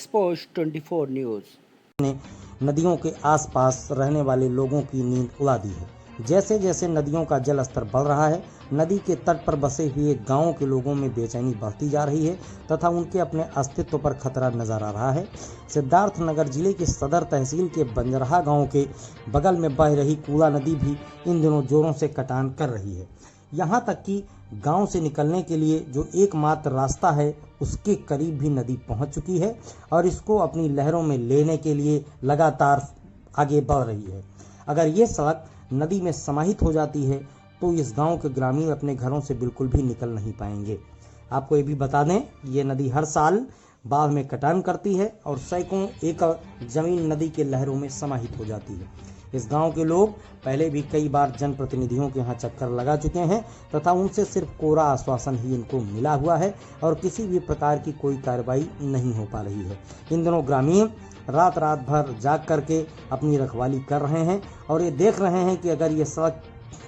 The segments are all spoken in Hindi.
एक्सपोज 24 न्यूज़ ने नदियों के आसपास रहने वाले लोगों की नींद उड़ा दी है। जैसे जैसे नदियों का जल स्तर बढ़ रहा है, नदी के तट पर बसे हुए गांवों के लोगों में बेचैनी बढ़ती जा रही है तथा उनके अपने अस्तित्व पर खतरा नजर आ रहा है। सिद्धार्थनगर जिले की सदर तहसील के बंजरहा गांव के बगल में बह रही कूला नदी भी इन दिनों जोरों से कटान कर रही है। यहाँ तक कि गांव से निकलने के लिए जो एकमात्र रास्ता है उसके करीब भी नदी पहुंच चुकी है और इसको अपनी लहरों में लेने के लिए लगातार आगे बढ़ रही है। अगर ये सड़क नदी में समाहित हो जाती है तो इस गांव के ग्रामीण अपने घरों से बिल्कुल भी निकल नहीं पाएंगे। आपको ये भी बता दें, ये नदी हर साल बाढ़ में कटान करती है और सैकड़ों एकड़ जमीन नदी के लहरों में समाहित हो जाती है। इस गांव के लोग पहले भी कई बार जनप्रतिनिधियों के यहाँ चक्कर लगा चुके हैं तथा उनसे सिर्फ कोरा आश्वासन ही इनको मिला हुआ है और किसी भी प्रकार की कोई कार्रवाई नहीं हो पा रही है। इन दिनों ग्रामीण रात भर जाग करके अपनी रखवाली कर रहे हैं और ये देख रहे हैं कि अगर ये सड़क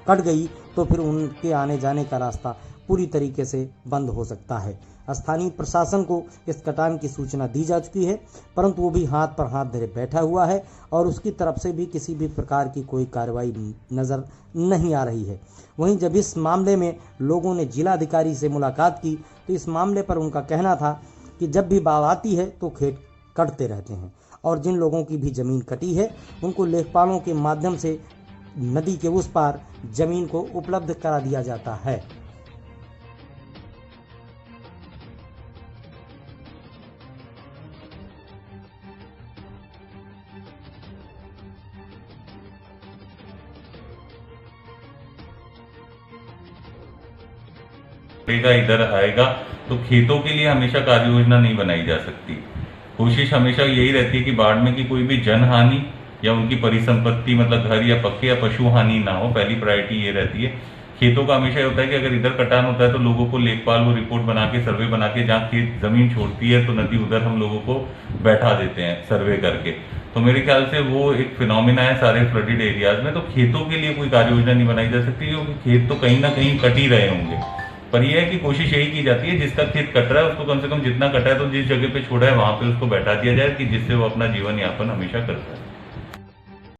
कट गई तो फिर उनके आने जाने का रास्ता पूरी तरीके से बंद हो सकता है। स्थानीय प्रशासन को इस कटान की सूचना दी जा चुकी है, परंतु वो भी हाथ पर हाथ धरे बैठा हुआ है और उसकी तरफ से भी किसी भी प्रकार की कोई कार्रवाई नज़र नहीं आ रही है। वहीं जब इस मामले में लोगों ने जिलाधिकारी से मुलाकात की तो इस मामले पर उनका कहना था कि जब भी बाढ़ आती है तो खेत कटते रहते हैं और जिन लोगों की भी ज़मीन कटी है उनको लेखपालों के माध्यम से नदी के उस पार ज़मीन को उपलब्ध करा दिया जाता है। इधर आएगा तो खेतों के लिए हमेशा कार्य योजना नहीं बनाई जा सकती। कोशिश हमेशा यही रहती है कि बाढ़ में की कोई भी जन हानि या उनकी परिसंपत्ति मतलब घर या पक्के या पशु हानि ना हो, पहली प्रायोरिटी ये रहती है। खेतों का हमेशा होता है कि अगर इधर कटान होता है तो लोगों को लेखपाल वो रिपोर्ट बना के सर्वे बना के जहाँ खेत जमीन छोड़ती है तो नदी उधर हम लोगों को बैठा देते हैं सर्वे करके। तो मेरे ख्याल से वो एक फिनोमिना है सारे फ्लडेड एरियाज में। तो खेतों के लिए कोई कार्य योजना नहीं बनाई जा सकती क्योंकि खेत तो कहीं ना कहीं कट ही रहे होंगे, पर यह है कि कोशिश यही की जाती है जिसका खेत कट रहा है उसको कम से कम जितना कटा है तो जिस जगह पे छोड़ा है वहां पे उसको बैठा दिया जाए कि जिससे वो अपना जीवन यापन हमेशा करता है।